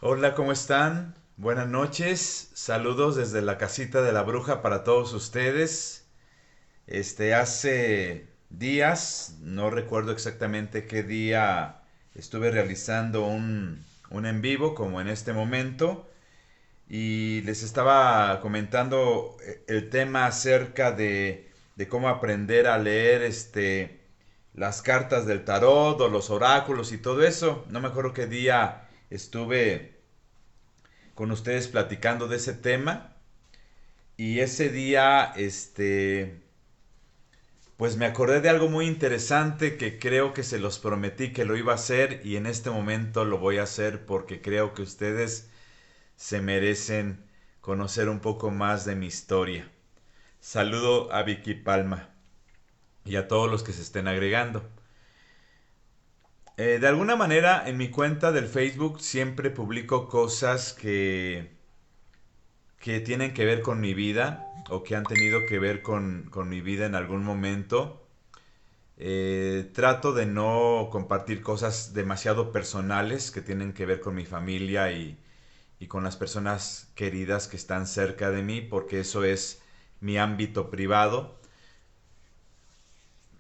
Hola, ¿cómo están? Buenas noches. Saludos desde la casita de la bruja para todos ustedes. Hace días, no recuerdo exactamente qué día estuve realizando un en vivo como en este momento y les estaba comentando el tema acerca de cómo aprender a leer las cartas del tarot o los oráculos y todo eso. No me acuerdo qué día estuve con ustedes platicando de ese tema. Y ese día, pues me acordé de algo muy interesante que creo que se los prometí que lo iba a hacer y en este momento lo voy a hacer porque creo que ustedes se merecen conocer un poco más de mi historia. Saludo a Vicky Palma y a todos los que se estén agregando. De alguna manera en mi cuenta del Facebook siempre publico cosas que tienen que ver con mi vida o que han tenido que ver con mi vida en algún momento. Trato de no compartir cosas demasiado personales que tienen que ver con mi familia y con las personas queridas que están cerca de mí, porque eso es mi ámbito privado.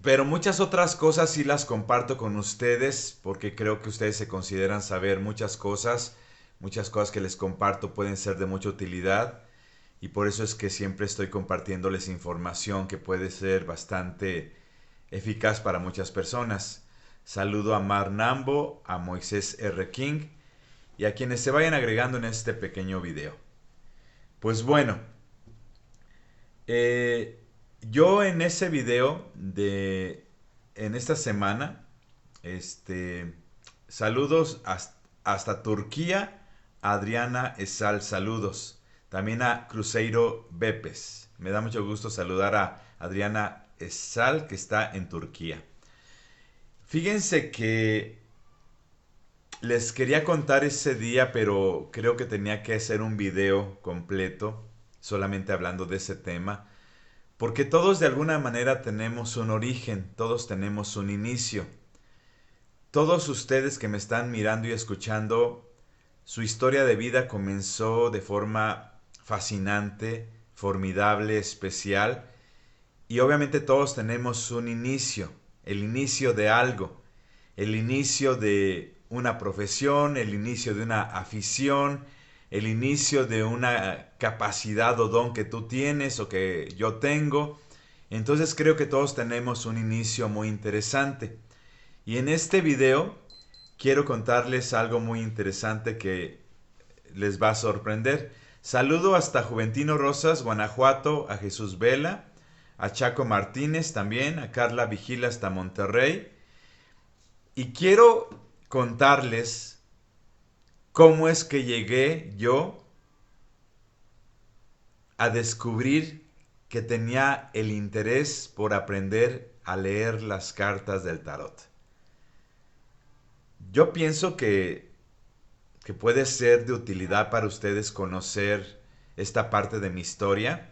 Pero muchas otras cosas sí las comparto con ustedes, porque creo que ustedes se consideran saber muchas cosas que les comparto pueden ser de mucha utilidad. Y por eso es que siempre estoy compartiéndoles información que puede ser bastante eficaz para muchas personas. Saludo a Mar Nambo, a Moisés R. King y a quienes se vayan agregando en este pequeño video. Pues bueno, eh, yo en ese video en esta semana, este, saludos hasta Turquía, Adriana Esal, saludos. También a Cruzeiro Bepes. Me da mucho gusto saludar a Adriana Esal, que está en Turquía. Fíjense que les quería contar ese día, pero creo que tenía que hacer un video completo, solamente hablando de ese tema, porque todos de alguna manera tenemos un origen, todos tenemos un inicio. Todos ustedes que me están mirando y escuchando, su historia de vida comenzó de forma fascinante, formidable, especial, y obviamente todos tenemos un inicio, el inicio de algo, el inicio de una profesión, el inicio de una afición, el inicio de una capacidad o don que tú tienes o que yo tengo. Entonces creo que todos tenemos un inicio muy interesante. Y en este video quiero contarles algo muy interesante que les va a sorprender. Saludo hasta Juventino Rosas, Guanajuato, a Jesús Vela, a Chaco Martínez también, a Carla Vigila hasta Monterrey. Y quiero contarles cómo es que llegué yo a descubrir que tenía el interés por aprender a leer las cartas del tarot. Yo pienso que puede ser de utilidad para ustedes conocer esta parte de mi historia,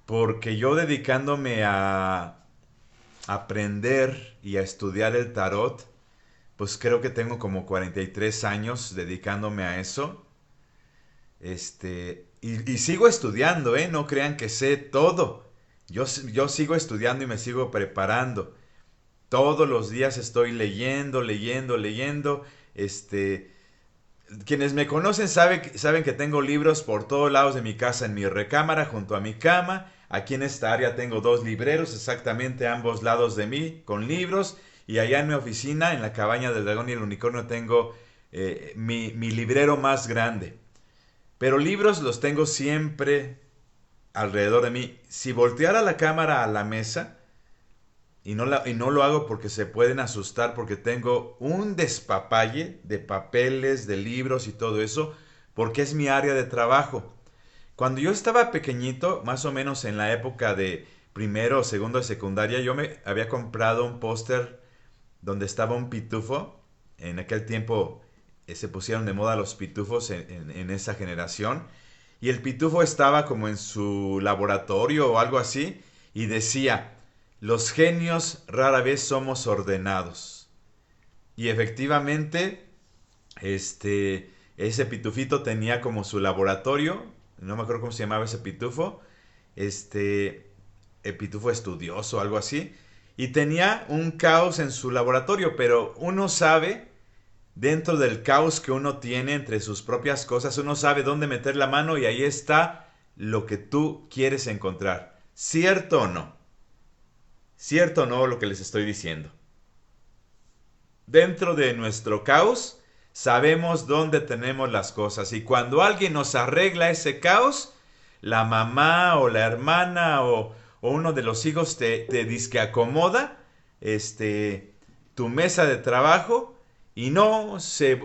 porque yo dedicándome a aprender y a estudiar el tarot, pues creo que tengo como 43 años dedicándome a eso. Y sigo estudiando, ¿eh? No crean que sé todo. Yo sigo estudiando y me sigo preparando. Todos los días estoy leyendo. Este, Quienes me conocen saben que tengo libros por todos lados de mi casa, en mi recámara, junto a mi cama. Aquí en esta área tengo dos libreros, exactamente a ambos lados de mí, con libros. Y allá en mi oficina, en la cabaña del dragón y el unicornio, tengo mi librero más grande. Pero libros los tengo siempre alrededor de mí. Si volteara la cámara a la mesa, y no lo hago porque se pueden asustar, porque tengo un despapalle de papeles, de libros y todo eso, porque es mi área de trabajo. Cuando yo estaba pequeñito, más o menos en la época de primero o segundo de secundaria, yo me había comprado un póster donde estaba un pitufo. En aquel tiempo se pusieron de moda los pitufos en esa generación. Y el pitufo estaba como en su laboratorio o algo así. Y decía, los genios rara vez somos ordenados. Y efectivamente, Ese pitufito tenía como su laboratorio, no me acuerdo cómo se llamaba ese pitufo, el pitufo estudioso, algo así, y tenía un caos en su laboratorio, pero uno sabe, dentro del caos que uno tiene entre sus propias cosas, uno sabe dónde meter la mano y ahí está lo que tú quieres encontrar. ¿Cierto o no? ¿Cierto o no lo que les estoy diciendo? Dentro de nuestro caos sabemos dónde tenemos las cosas y cuando alguien nos arregla ese caos, la mamá o la hermana o uno de los hijos te disque acomoda tu mesa de trabajo y no se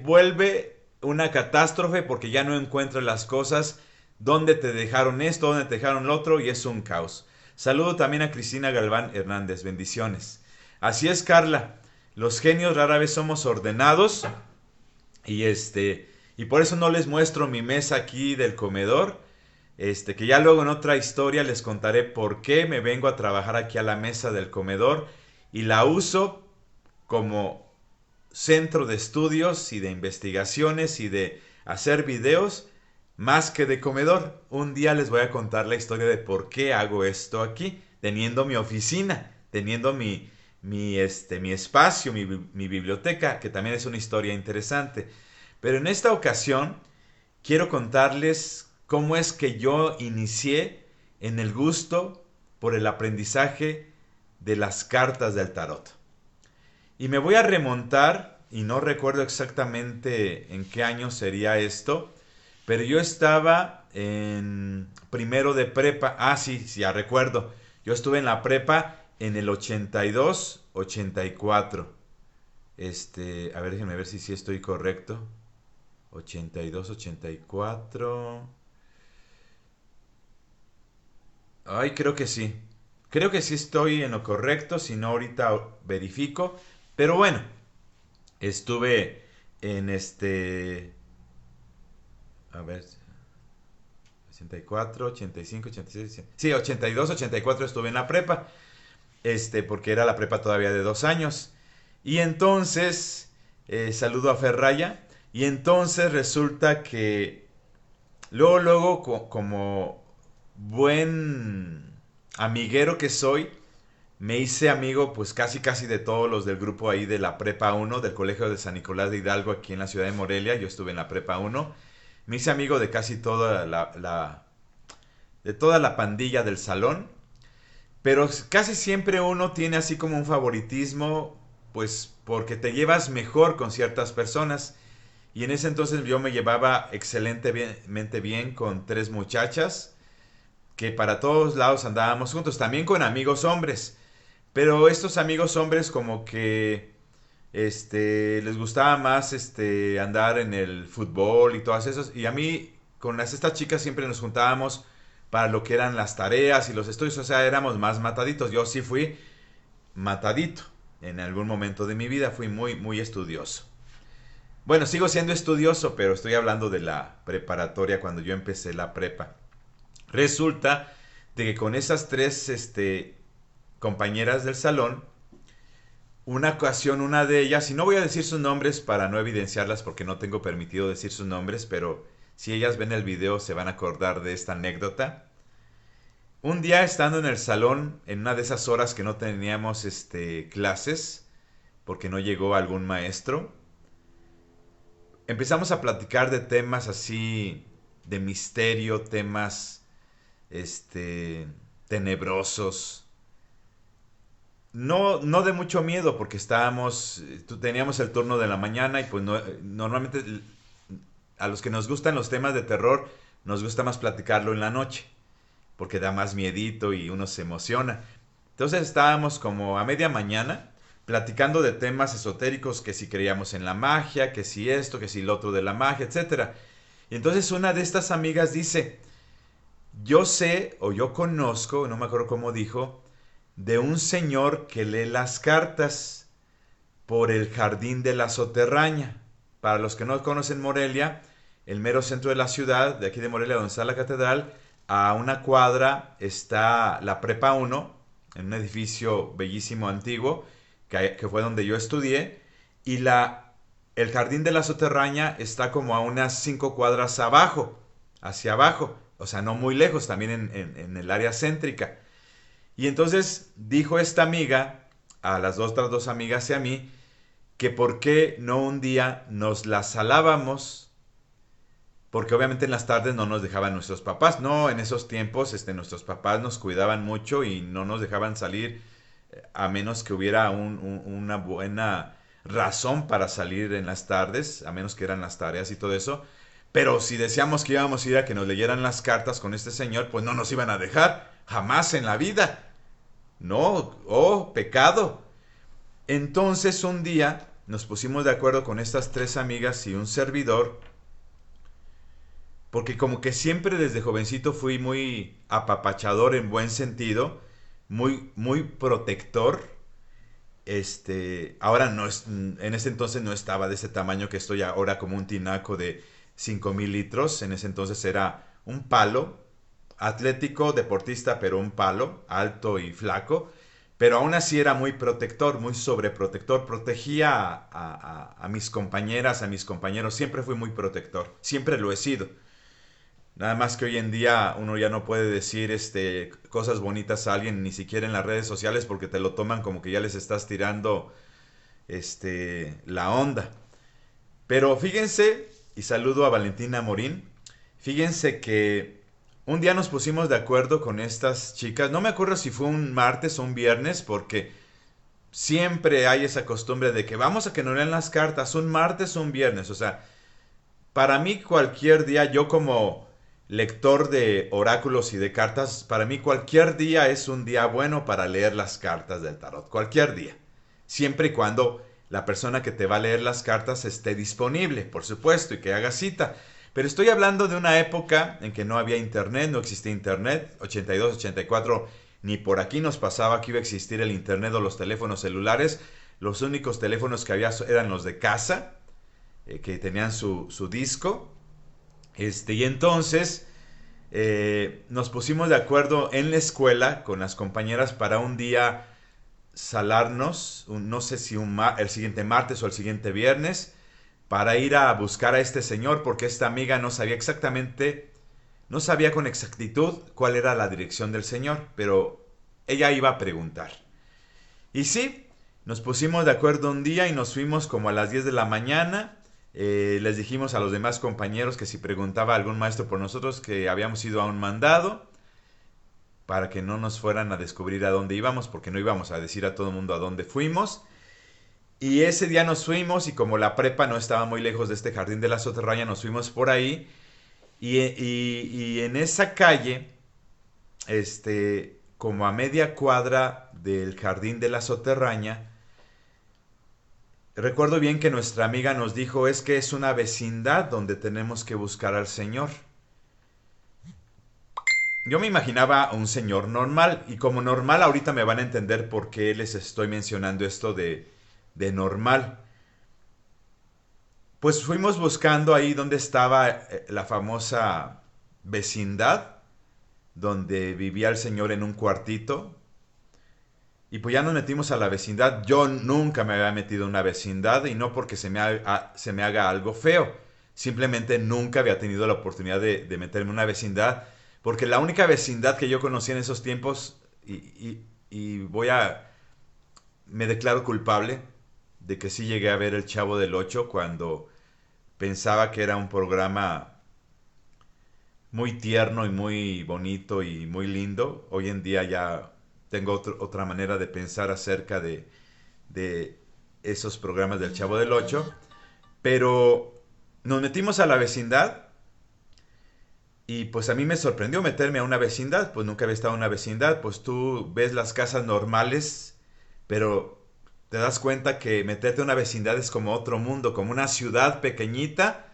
vuelve una catástrofe porque ya no encuentras las cosas dónde te dejaron esto, dónde te dejaron lo otro y es un caos. Saludo también a Cristina Galván Hernández, bendiciones. Así es, Carla. Los genios rara vez somos ordenados y y por eso no les muestro mi mesa aquí del comedor, que ya luego en otra historia les contaré por qué me vengo a trabajar aquí a la mesa del comedor y la uso como centro de estudios y de investigaciones y de hacer videos más que de comedor. Un día les voy a contar la historia de por qué hago esto aquí, teniendo mi oficina, teniendo mi espacio, mi biblioteca, que también es una historia interesante. Pero en esta ocasión quiero contarles cómo es que yo inicié en el gusto por el aprendizaje de las cartas del tarot. Y me voy a remontar, y no recuerdo exactamente en qué año sería esto, pero yo estaba en primero de prepa. Ah, sí, sí, ya recuerdo. Yo estuve en la prepa en el 82, 84. A ver, déjenme ver si estoy correcto. 82, 84. Ay, creo que sí. Creo que sí estoy en lo correcto, si no ahorita verifico. Pero bueno, estuve en a ver, 84, 85, 86. Sí, 82, 84 estuve en la prepa. Porque era la prepa todavía de 2 años. Y entonces, saludo a Ferraya. Y entonces resulta que luego, como buen amiguero que soy, me hice amigo pues casi de todos los del grupo ahí de la Prepa 1, del Colegio de San Nicolás de Hidalgo aquí en la ciudad de Morelia. Yo estuve en la Prepa 1. Me hice amigo de casi toda de toda la pandilla del salón. Pero casi siempre uno tiene así como un favoritismo, pues porque te llevas mejor con ciertas personas. Y en ese entonces yo me llevaba excelentemente bien con 3 muchachas, que para todos lados andábamos juntos, también con amigos hombres. Pero estos amigos hombres como que les gustaba más andar en el fútbol y todas esas. Y a mí con estas chicas siempre nos juntábamos para lo que eran las tareas y los estudios, o sea, éramos más mataditos. Yo sí fui matadito. En algún momento de mi vida fui muy estudioso. Bueno, sigo siendo estudioso, pero estoy hablando de la preparatoria cuando yo empecé la prepa. Resulta de que con esas 3 compañeras del salón, una ocasión una de ellas, y no voy a decir sus nombres para no evidenciarlas porque no tengo permitido decir sus nombres, pero si ellas ven el video se van a acordar de esta anécdota. Un día estando en el salón, en una de esas horas que no teníamos clases, porque no llegó algún maestro, empezamos a platicar de temas así, de misterio, temas tenebrosos. No de mucho miedo, porque teníamos el turno de la mañana y pues normalmente a los que nos gustan los temas de terror, nos gusta más platicarlo en la noche, porque da más miedito y uno se emociona. Entonces estábamos como a media mañana platicando de temas esotéricos, que si creíamos en la magia, que si esto, que si lo otro de la magia, etcétera. Y entonces una de estas amigas dice, yo sé o yo conozco, no me acuerdo cómo dijo, de un señor que lee las cartas por el jardín de la Soterraña. Para los que no conocen Morelia, el mero centro de la ciudad, de aquí de Morelia, donde está la catedral, a una cuadra está la Prepa 1, en un edificio bellísimo antiguo, que fue donde yo estudié, y el jardín de la Soterraña está como a unas 5 cuadras abajo, hacia abajo, o sea, no muy lejos, también en el área céntrica. Y entonces dijo esta amiga, a las otras dos amigas y a mí, que por qué no un día nos la salábamos, porque obviamente en las tardes no nos dejaban nuestros papás. No, en esos tiempos nuestros papás nos cuidaban mucho y no nos dejaban salir a menos que hubiera una buena razón para salir en las tardes, a menos que eran las tareas y todo eso. Pero si decíamos que íbamos a ir a que nos leyeran las cartas con este señor, pues no nos iban a dejar, jamás en la vida. No, oh, pecado. Entonces un día nos pusimos de acuerdo con estas tres amigas y un servidor, porque como que siempre desde jovencito fui muy apapachador en buen sentido, muy protector. Ahora no es, en ese entonces no estaba de ese tamaño que estoy ahora, como un tinaco de 5,000 litros. En ese entonces era un palo, atlético, deportista, pero un palo, alto y flaco. Pero aún así era muy protector, muy sobreprotector. Protegía a mis compañeras, a mis compañeros. Siempre fui muy protector. Siempre lo he sido. Nada más que hoy en día uno ya no puede decir cosas bonitas a alguien, ni siquiera en las redes sociales, porque te lo toman como que ya les estás tirando la onda. Pero fíjense, y saludo a Valentina Morín, fíjense que un día nos pusimos de acuerdo con estas chicas. No me acuerdo si fue un martes o un viernes, porque siempre hay esa costumbre de que vamos a que nos lean las cartas un martes o un viernes. O sea, para mí cualquier día, yo como lector de oráculos y de cartas, para mí cualquier día es un día bueno para leer las cartas del tarot. Cualquier día. Siempre y cuando la persona que te va a leer las cartas esté disponible, por supuesto, y que haga cita. Pero estoy hablando de una época en que no había internet, no existía internet, 82, 84, ni por aquí nos pasaba que iba a existir el internet o los teléfonos celulares. Los únicos teléfonos que había eran los de casa, que tenían su disco. Y entonces nos pusimos de acuerdo en la escuela con las compañeras para un día salarnos, no sé si el siguiente martes o el siguiente viernes, para ir a buscar a este señor, porque esta amiga no sabía exactamente, no sabía con exactitud cuál era la dirección del señor, pero ella iba a preguntar. Y sí, nos pusimos de acuerdo un día y nos fuimos como a las 10 de la mañana. Les dijimos a los demás compañeros que si preguntaba algún maestro por nosotros, que habíamos ido a un mandado, para que no nos fueran a descubrir a dónde íbamos, porque no íbamos a decir a todo el mundo a dónde fuimos. Y ese día nos fuimos, y como la prepa no estaba muy lejos de este jardín de la Soterraña, nos fuimos por ahí. Y en esa calle, como a media cuadra del jardín de la Soterraña, recuerdo bien que nuestra amiga nos dijo, es que es una vecindad donde tenemos que buscar al Señor. Yo me imaginaba a un señor normal, y como normal ahorita me van a entender por qué les estoy mencionando esto de normal. Pues fuimos buscando ahí donde estaba la famosa vecindad, donde vivía el señor en un cuartito. Y pues ya nos metimos a la vecindad. Yo nunca me había metido en una vecindad, y no porque se me haga algo feo. Simplemente nunca había tenido la oportunidad de meterme en una vecindad. Porque la única vecindad que yo conocí en esos tiempos, y me declaro culpable de que sí llegué a ver El Chavo del Ocho cuando pensaba que era un programa muy tierno y muy bonito y muy lindo. Hoy en día ya tengo otra manera de pensar acerca de esos programas del Chavo del Ocho. Pero nos metimos a la vecindad, y pues a mí me sorprendió meterme a una vecindad, pues nunca había estado en una vecindad. Pues tú ves las casas normales, pero te das cuenta que meterte a una vecindad es como otro mundo, como una ciudad pequeñita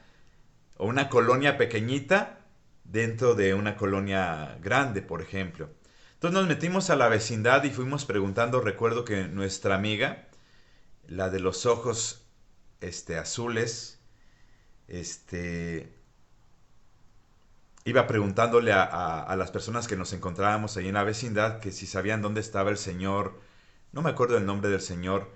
o una colonia pequeñita dentro de una colonia grande, por ejemplo. Entonces nos metimos a la vecindad y fuimos preguntando. Recuerdo que nuestra amiga, la de los ojos azules, este, iba preguntándole a las personas que nos encontrábamos ahí en la vecindad que si sabían dónde estaba el señor, no me acuerdo el nombre del señor,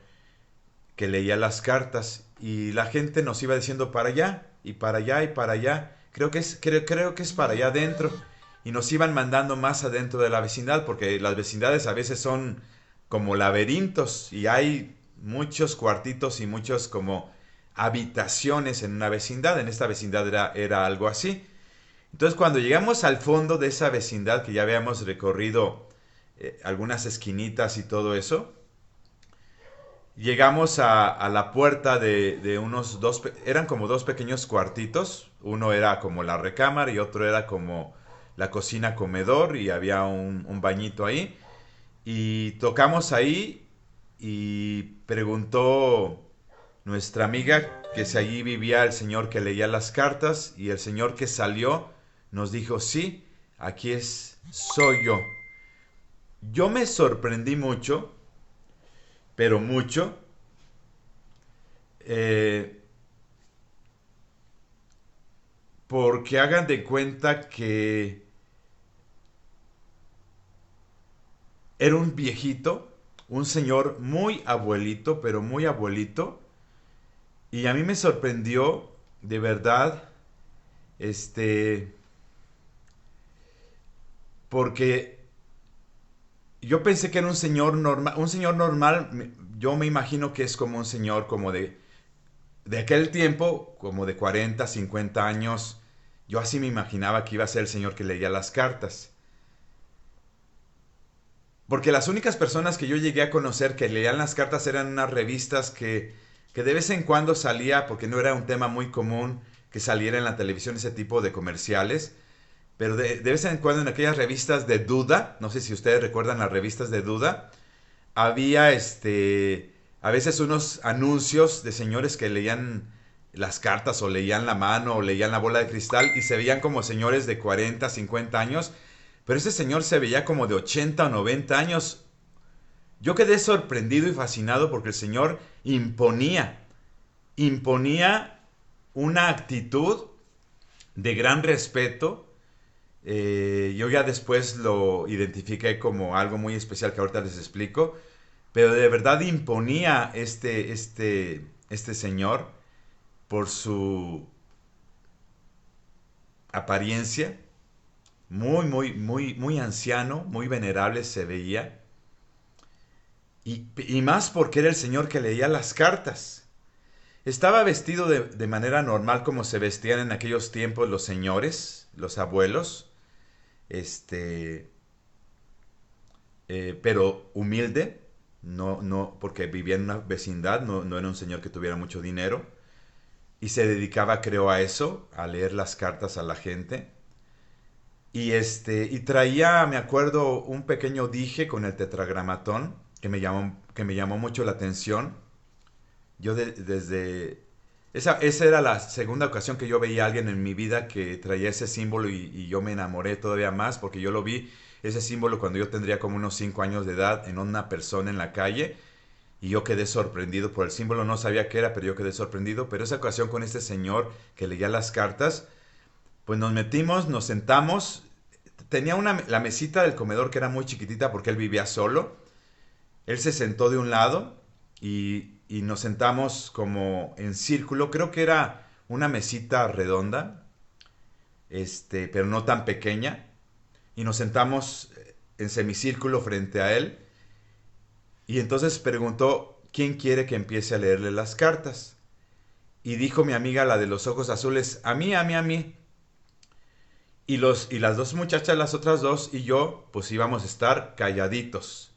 que leía las cartas. y la gente nos iba diciendo para allá, y para allá, y para allá. Creo que es para allá adentro. Y nos iban mandando más adentro de la vecindad, porque las vecindades a veces son como laberintos y hay muchos cuartitos y muchos como habitaciones en una vecindad. En esta vecindad era algo así. Entonces cuando llegamos al fondo de esa vecindad, que ya habíamos recorrido algunas esquinitas y todo eso, llegamos a la puerta de unos dos, eran como dos pequeños cuartitos. Uno era como la recámara y otro era como la cocina comedor y había un bañito ahí. Y tocamos ahí y preguntó nuestra amiga que si allí vivía el señor que leía las cartas, y el señor que salió nos dijo, sí, soy yo. Yo me sorprendí mucho, pero mucho, eh, porque hagan de cuenta que era un viejito, un señor muy abuelito, pero muy abuelito, y a mí me sorprendió de verdad, este, porque yo pensé que era un señor normal. Yo me imagino que es como un señor como de aquel tiempo, como de 40, 50 años. Yo así me imaginaba que iba a ser el señor que leía las cartas. Porque las únicas personas que yo llegué a conocer que leían las cartas eran unas revistas que de vez en cuando salía, porque no era un tema muy común que saliera en la televisión ese tipo de comerciales. Pero de vez en cuando en aquellas revistas de duda, no sé si ustedes recuerdan las revistas de duda, había a veces unos anuncios de señores que leían las cartas o leían la mano o leían la bola de cristal y se veían como señores de 40, 50 años, pero ese señor se veía como de 80 o 90 años. Yo quedé sorprendido y fascinado porque el señor imponía una actitud de gran respeto. Yo ya después lo identifiqué como algo muy especial que ahorita les explico, pero de verdad imponía este señor por su apariencia, muy anciano, muy venerable se veía, y más porque era el señor que leía las cartas. Estaba vestido de manera normal como se vestían en aquellos tiempos los señores, los abuelos, este, pero humilde, no, porque vivía en una vecindad, no era un señor que tuviera mucho dinero, y se dedicaba, creo, a eso, a leer las cartas a la gente. Y traía, me acuerdo, un pequeño dije con el tetragramatón que me llamó mucho la atención. Desde... esa era la segunda ocasión que yo veía a alguien en mi vida que traía ese símbolo y yo me enamoré todavía más porque yo lo vi, ese símbolo, cuando yo tendría como unos 5 años de edad en una persona en la calle, y yo quedé sorprendido por el símbolo. No sabía qué era, pero yo quedé sorprendido. Pero esa ocasión con este señor que leía las cartas, pues nos metimos, nos sentamos. Tenía la mesita del comedor que era muy chiquitita porque él vivía solo. Él se sentó de un lado y nos sentamos como en círculo. Creo que era una mesita redonda, pero no tan pequeña. Y nos sentamos en semicírculo frente a él. Y entonces preguntó, ¿quién quiere que empiece a leerle las cartas? Y dijo mi amiga, la de los ojos azules, a mí, a mí, a mí. Y las dos muchachas, las otras dos, y yo, pues íbamos a estar calladitos.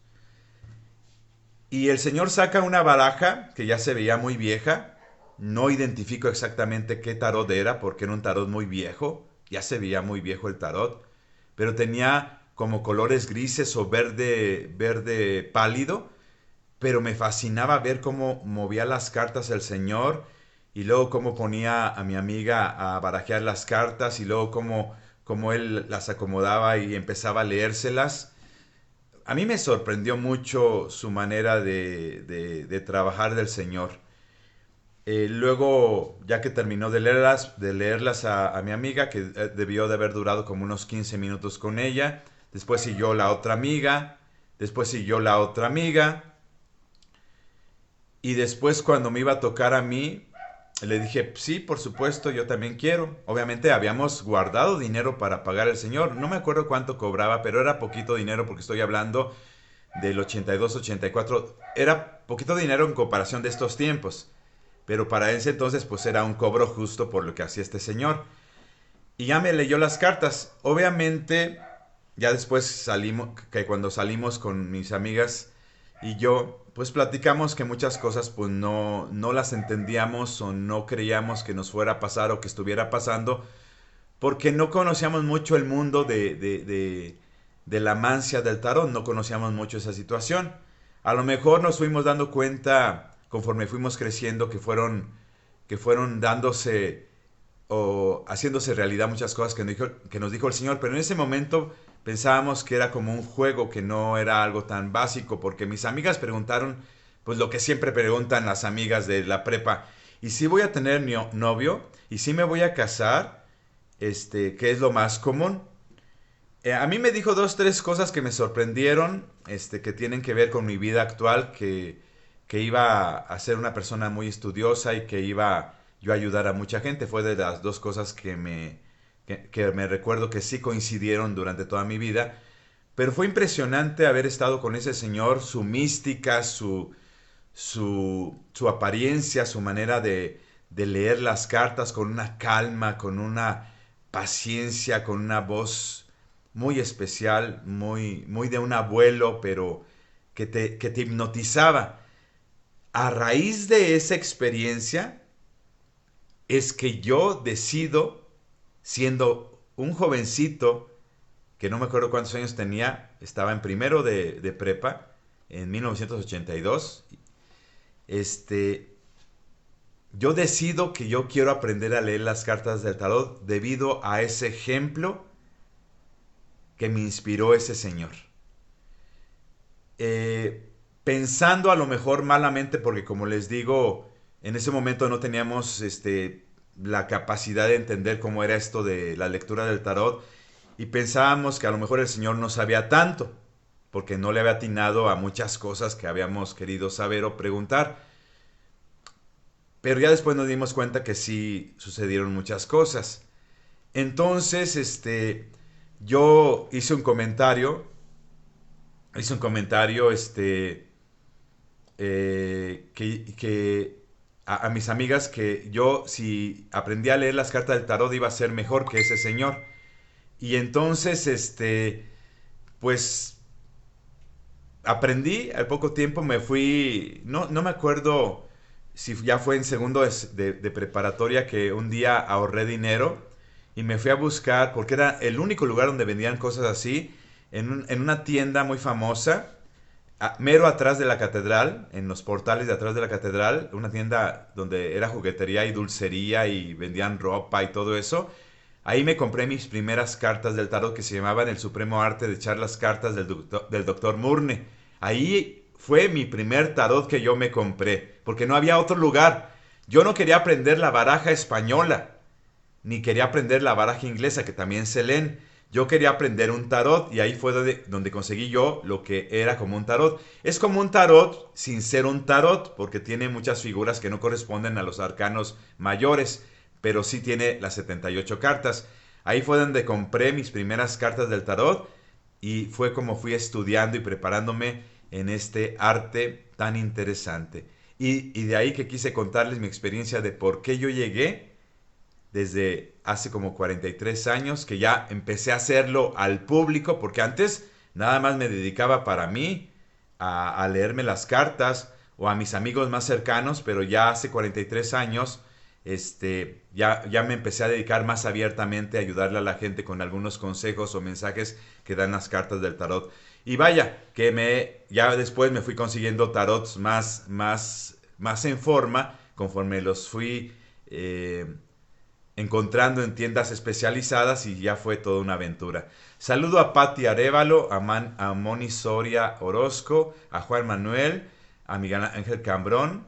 Y el señor saca una baraja que ya se veía muy vieja. No identifico exactamente qué tarot era, porque era un tarot muy viejo. Ya se veía muy viejo el tarot. Pero tenía como colores grises o verde pálido. Pero me fascinaba ver cómo movía las cartas el señor, y luego cómo ponía a mi amiga a barajear las cartas, y luego cómo él las acomodaba y empezaba a leérselas. A mí me sorprendió mucho su manera de trabajar del señor. Luego, ya que terminó de leerlas a mi amiga, que debió de haber durado como unos 15 minutos con ella, después siguió la otra amiga, después siguió la otra amiga, y después, cuando me iba a tocar a mí, le dije, sí, por supuesto, yo también quiero. Obviamente habíamos guardado dinero para pagar al señor. No me acuerdo cuánto cobraba, pero era poquito dinero porque estoy hablando del 82, 84. Era poquito dinero en comparación de estos tiempos. Pero para ese entonces pues era un cobro justo por lo que hacía este señor. Y ya me leyó las cartas. Obviamente, ya después salimos, que cuando salimos con mis amigas y yo, pues platicamos que muchas cosas pues no las entendíamos o no creíamos que nos fuera a pasar o que estuviera pasando, porque no conocíamos mucho el mundo de la mancia del tarot, no conocíamos mucho esa situación. A lo mejor nos fuimos dando cuenta conforme fuimos creciendo que fueron dándose o haciéndose realidad muchas cosas que nos dijo el Señor, pero en ese momento pensábamos que era como un juego, que no era algo tan básico, porque mis amigas preguntaron, pues lo que siempre preguntan las amigas de la prepa, ¿y si voy a tener novio? ¿Y si me voy a casar? ¿Qué es lo más común? A mí me dijo dos, tres cosas que me sorprendieron, que tienen que ver con mi vida actual, que iba a ser una persona muy estudiosa y que iba yo a ayudar a mucha gente. Fue de las dos cosas que me recuerdo que sí coincidieron durante toda mi vida. Pero fue impresionante haber estado con ese señor, su mística, su apariencia, su manera de leer las cartas con una calma, con una paciencia, con una voz muy especial, muy de un abuelo, pero que te hipnotizaba. A raíz de esa experiencia es que yo decido, siendo un jovencito, que no me acuerdo cuántos años tenía, estaba en primero de prepa, en 1982, este, yo decido que yo quiero aprender a leer las cartas del tarot debido a ese ejemplo que me inspiró ese señor. Pensando a lo mejor malamente, porque como les digo, en ese momento no teníamos la capacidad de entender cómo era esto de la lectura del tarot y pensábamos que a lo mejor el señor no sabía tanto, porque no le había atinado a muchas cosas que habíamos querido saber o preguntar. Pero ya después nos dimos cuenta que sí sucedieron muchas cosas. Entonces, yo hice un comentario, a mis amigas que yo, si aprendía a leer las cartas del tarot, iba a ser mejor que ese señor. Y entonces, pues aprendí, al poco tiempo me fui, no me acuerdo si ya fue en segundo de preparatoria que un día ahorré dinero y me fui a buscar, porque era el único lugar donde vendían cosas así, en una tienda muy famosa, mero atrás de la catedral, en los portales de atrás de la catedral, una tienda donde era juguetería y dulcería y vendían ropa y todo eso. Ahí me compré mis primeras cartas del tarot que se llamaban El Supremo Arte de echar las cartas del doctor Murne. Ahí fue mi primer tarot que yo me compré, porque no había otro lugar. Yo no quería aprender la baraja española, ni quería aprender la baraja inglesa, que también se leen. Yo quería aprender un tarot y ahí fue donde conseguí yo lo que era como un tarot. Es como un tarot sin ser un tarot, porque tiene muchas figuras que no corresponden a los arcanos mayores, pero sí tiene las 78 cartas. Ahí fue donde compré mis primeras cartas del tarot y fue como fui estudiando y preparándome en este arte tan interesante. Y de ahí que quise contarles mi experiencia de por qué yo llegué desde hace como 43 años, que ya empecé a hacerlo al público, porque antes nada más me dedicaba para mí a leerme las cartas o a mis amigos más cercanos, pero ya hace 43 años ya me empecé a dedicar más abiertamente a ayudarle a la gente con algunos consejos o mensajes que dan las cartas del tarot. Y vaya, ya después me fui consiguiendo tarots más en forma, conforme los fui encontrando en tiendas especializadas y ya fue toda una aventura. Saludo a Patti Arevalo, a Moni Soria Orozco, a Juan Manuel, a Miguel Ángel Cambrón.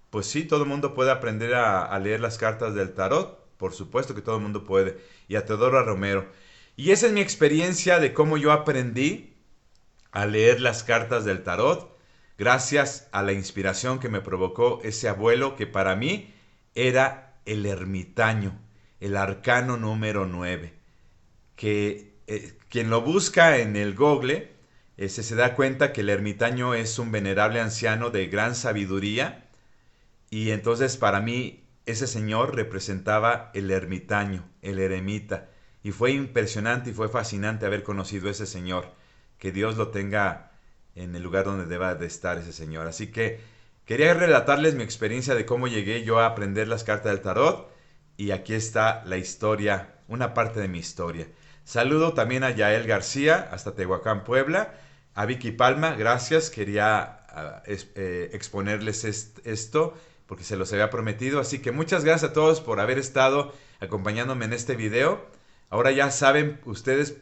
Pues sí, todo el mundo puede aprender a leer las cartas del tarot, por supuesto que todo el mundo puede. Y a Teodora Romero. Y esa es mi experiencia de cómo yo aprendí a leer las cartas del tarot, gracias a la inspiración que me provocó ese abuelo que para mí era el ermitaño, el arcano número 9, que quien lo busca en el Google se da cuenta que el ermitaño es un venerable anciano de gran sabiduría, y entonces para mí ese señor representaba el ermitaño, el eremita, y fue impresionante y fue fascinante haber conocido a ese señor. Que Dios lo tenga en el lugar donde deba de estar ese señor. Así que quería relatarles mi experiencia de cómo llegué yo a aprender las cartas del tarot, y aquí está la historia, una parte de mi historia. Saludo también a Yael García, hasta Tehuacán, Puebla. A Vicky Palma, gracias. Quería exponerles esto porque se los había prometido. Así que muchas gracias a todos por haber estado acompañándome en este video. Ahora ya saben ustedes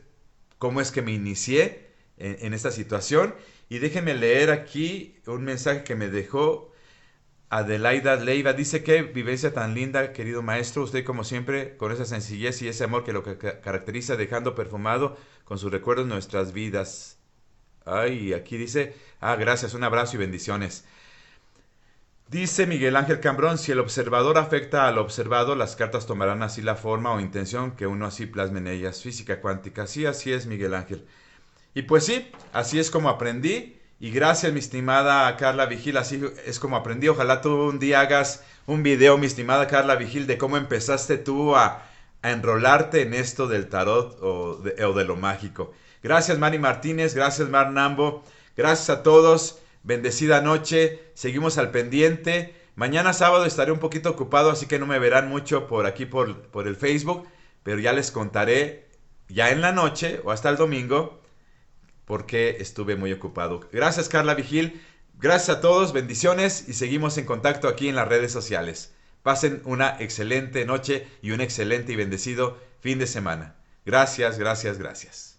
cómo es que me inicié en esta situación. Y déjenme leer aquí un mensaje que me dejó Adelaida Leiva. Dice: qué vivencia tan linda, querido maestro. Usted, como siempre, con esa sencillez y ese amor que lo caracteriza, dejando perfumado con sus recuerdos nuestras vidas. Ay, aquí dice: gracias, un abrazo y bendiciones. Dice Miguel Ángel Cambrón: si el observador afecta al observado, las cartas tomarán así la forma o intención que uno así plasme en ellas. Física cuántica. Sí, así es, Miguel Ángel. Y pues sí, así es como aprendí. Y gracias, mi estimada Carla Vigil, así es como aprendí. Ojalá tú un día hagas un video, mi estimada Carla Vigil, de cómo empezaste tú a enrolarte en esto del tarot o de lo mágico. Gracias, Mari Martínez, gracias, Mar Nambo, gracias a todos, bendecida noche, seguimos al pendiente. Mañana sábado estaré un poquito ocupado, así que no me verán mucho por aquí por el Facebook, pero ya les contaré ya en la noche o hasta el domingo, porque estuve muy ocupado. Gracias, Carla Vigil. Gracias a todos, bendiciones, y seguimos en contacto aquí en las redes sociales. Pasen una excelente noche y un excelente y bendecido fin de semana. Gracias, gracias, gracias.